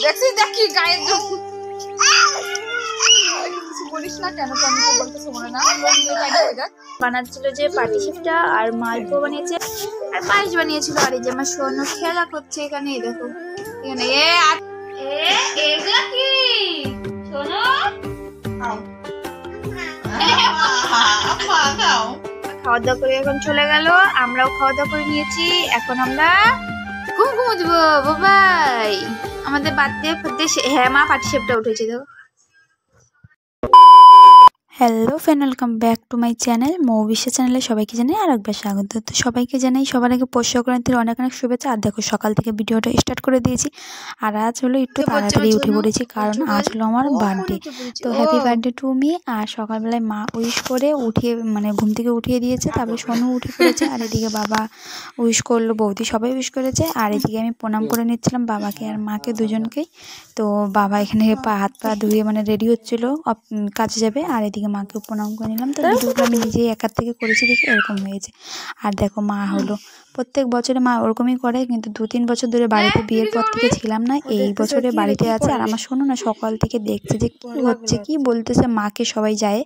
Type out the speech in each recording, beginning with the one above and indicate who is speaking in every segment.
Speaker 1: দেখছি দেখি গায়ে কিছু বলিস না কেন, তো আমি তো বলতেছি মনে না বানাচ্ছিল যে পাটিসাপটা আর মালপো বানিয়েছে আর পায়েস বানিয়েছিল। আর এই যে আমার সোনু খেলা করছে এখানে, দেখো এখানে এগুলা কি সোনু খাওয়া দাওয়া করে এখন চলে গেল, আমরাও খাওয়া দাওয়া করে নিয়েছি। এখন আমরা ঘুমবো বাবাই। আমাদের বাড়িতে হ্যাঁ মা পাটিসাপটা উঠেছে দেখো। Hello friend, welcome back to my channel Moubisha চ্যানেলে সবাইকে জানাই আর একবার স্বাগত। তো সবাইকে জানাই সবার আগে পৌষ সংক্রান্তির অনেক অনেক শুভেচ্ছা। আর দেখো সকাল থেকে ভিডিওটা স্টার্ট করে দিয়েছি। আর আজ হলো একটু তাড়াতাড়ি উঠে পড়েছি কারণ আজ হলো আমার বার্থডে। তো হ্যাপি বার্থডে টু মি। আর সকালবেলায় মা উইশ করে উঠিয়ে মানে ঘুম থেকে উঠিয়ে দিয়েছে, তারপরে সোনু উঠে পড়েছে। আর এদিকে বাবা উইশ করলো, বৌদি সবাই উইশ করেছে। আর এদিকে আমি প্রণাম করে নিচ্ছিলাম বাবাকে আর মাকে দুজনকেই। তো বাবা এখানে হাত পা ধুয়ে মানে রেডি হচ্ছিলো কাজে যাবে, আর এদিকে মাকে প্রণাম করে নিলাম। তো ভিডিওগুলো আমি নিজেই একার থেকে করেছি দেখে এরকম হয়েছে। আর দেখো মা হলো প্রত্যেক বছরে মা ওরকমই করে, কিন্তু 2-3 বছর ধরে বাড়িতে বিয়ের পর থেকে ছিলাম না, এই বছরে বাড়িতে আছে। আর আমার শোনো না সকাল থেকে দেখছে যে কি হচ্ছে, কি বলতেছে মাকে সবাই যায়।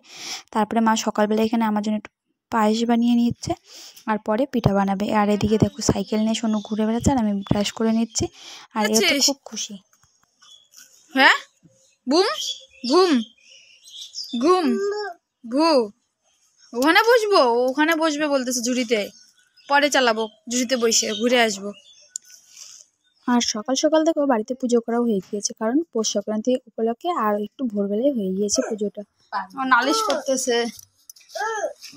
Speaker 1: তারপরে মা সকালবেলা এখানে আমার জন্য একটু পায়েস বানিয়ে নিচ্ছে আর পরে পিঠা বানাবে। আর এদিকে দেখো সাইকেল নিয়ে সোনু ঘুরে বেড়াচ্ছে আর আমি ব্রাশ করে নিচ্ছি। আর এ তো খুব খুশি। হ্যাঁ বুম ঘুম ঘুম ঘু ওখানে বসবো, ওখানে বসবে বলতেছে ঝুড়িতে, পরে চালাবো ঝুড়িতে বসে ঘুরে আসবো। আর সকাল সকাল দেখো বাড়িতে পুজো করা হয়ে গিয়েছে কারণ পৌষ সংক্রান্তি উপলক্ষে আর একটু ভোরবেলায় হয়ে গিয়েছে পুজোটা। নালিশ করতেছে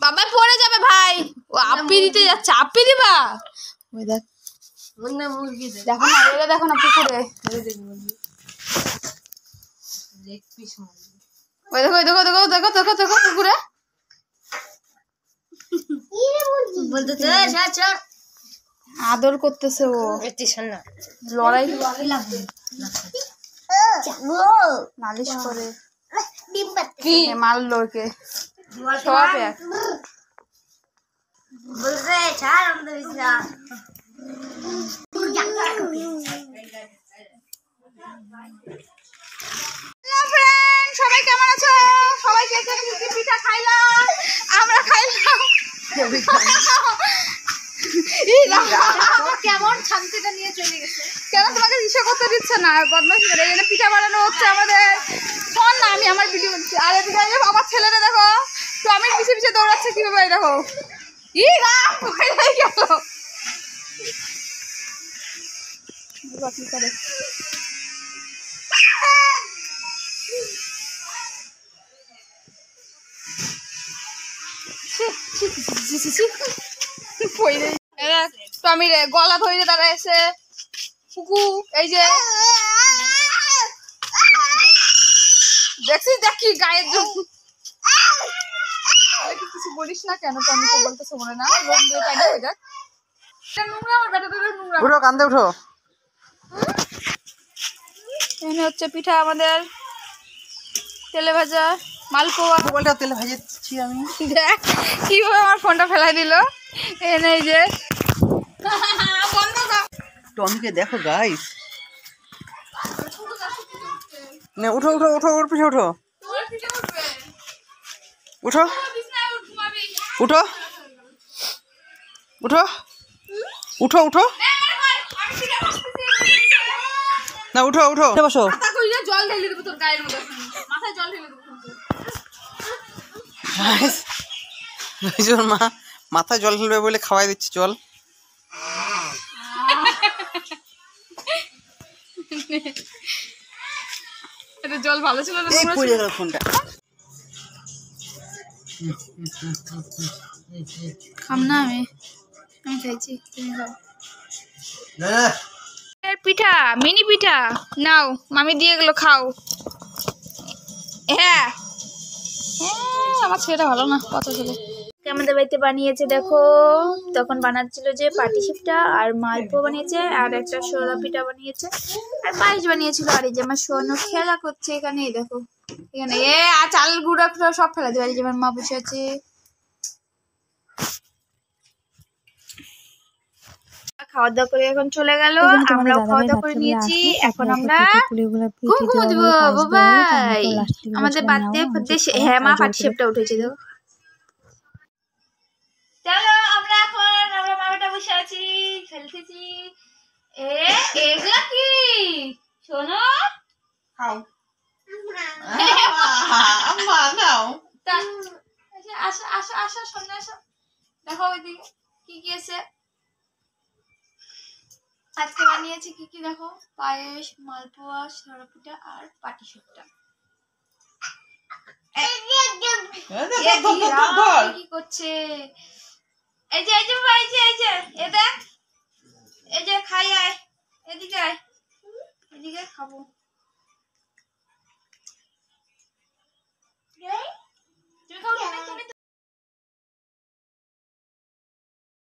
Speaker 1: বাবা, পড়ে যাবে ভাই, ও আপি দিতে যাচ্ছে। আপি দিবা ওই দেখ দেখো না, ওইটা দেখো না পুকুরে, ওই দেখো দেখো দেখো দেখো দেখো দেখো পুকুরে আদর করতেছে ও, লড়াই নালিশ করে কি মারলো ওকে সব এক সবাই কেমন আছো? সবাই পিঠা খাইলাম, আমরা খাইলাম। কেমন শান্তিটা নিয়ে চলে গেছে, কেন তোমাকে ইচ্ছা করতে দিচ্ছে না, বদমাশ করে এই পিঠা বানানো হচ্ছে আমাদের। শোন না, আমি আমার ভিডিও করছি। আর এদিকে আমার ছেলেটা দেখো টমির পিছিয়ে পিছিয়ে দৌড়াচ্ছে কিভাবে, দেখো ই রাম হয়ে গেল। কি করে টমির গলা ধরে দাঁড়াইছে ফুকু, এই যে দেখছি দেখি গায়ে কিছু বলিস না কেন, তো আমি তো বলতেছি মনে না লোক দিয়ে তাই না। ওই দেখ নোংরা, আমার বেটা নোংরা, উঠো কান্দে উঠো। এখানে হচ্ছে পিঠা আমাদের তেলে ভাজা মালপোয়া, মোবাইলটা তেলে ভাজেছি আমি, দেখ কিভাবে আমার ফোনটা ফেলাই দিল। এনে এই যে বন্ধ কর, টমিকে দেখো গাইস। না উঠো উঠো উঠো, ওর পিছে উঠো উঠো উঠো উঠো উঠো উঠো না উঠো উঠো বসো। জল ঢেলে দেবো তোর গায়ের মধ্যে, মাথায় জল ঢেলে দেবো। মা মাথায় জল ঢেলবে বলে খাওয়াই দিচ্ছে জল। জল ভালো ছিল না, ফোনটা খাম না, আমি খাইছি, তুমি খাও। পিঠা মিনি পিঠা নাও, মামি দিয়ে গেলো খাও। হ্যাঁ আমার ছেলেটা ভালো না, কথা ছেলে আমাদের বাড়িতে বানিয়েছে দেখো। তখন বানাচ্ছিল যে পাটিসাপটা আর মালপো বানিয়েছে আর একটা সোলা পিঠা বানিয়েছে আর পায়েস বানিয়েছিল। আর এই যে আমার সোনু খেলা করছে এখানে, দেখো এখানে চাল গুঁড়া সব ফেলা দেবে। আর যে আমার মা বসে আছে,
Speaker 2: খাওয়া দাওয়া করে এখন চলে গেল, আমরাও খাওয়া দাওয়া করে নিয়েছি। এখন আমরা ঘুমো দিব বাবাই। আমাদের বার্থডে হ্যাঁ মা পাটিসাপটা উঠেছে তো। চলো আমরা এখন আমরা মা বেটা বসে আছি, খেলতেছি। এগুলা কি শোনো? খাও আম্মা খাও। আসো আসো আসো সামনে আসো, দেখো ওইদিকে কি কি আছে আজকে বানিয়েছি। কি কি দেখো, পায়েস, মালপোয়া, সরপিঠা আর পাটিসাপটা। কি করছে? এই যে এই যে এই যে এই যে এ দেখ, এই যে খাই আয়, এদিকে আয়, এদিকে খাবো।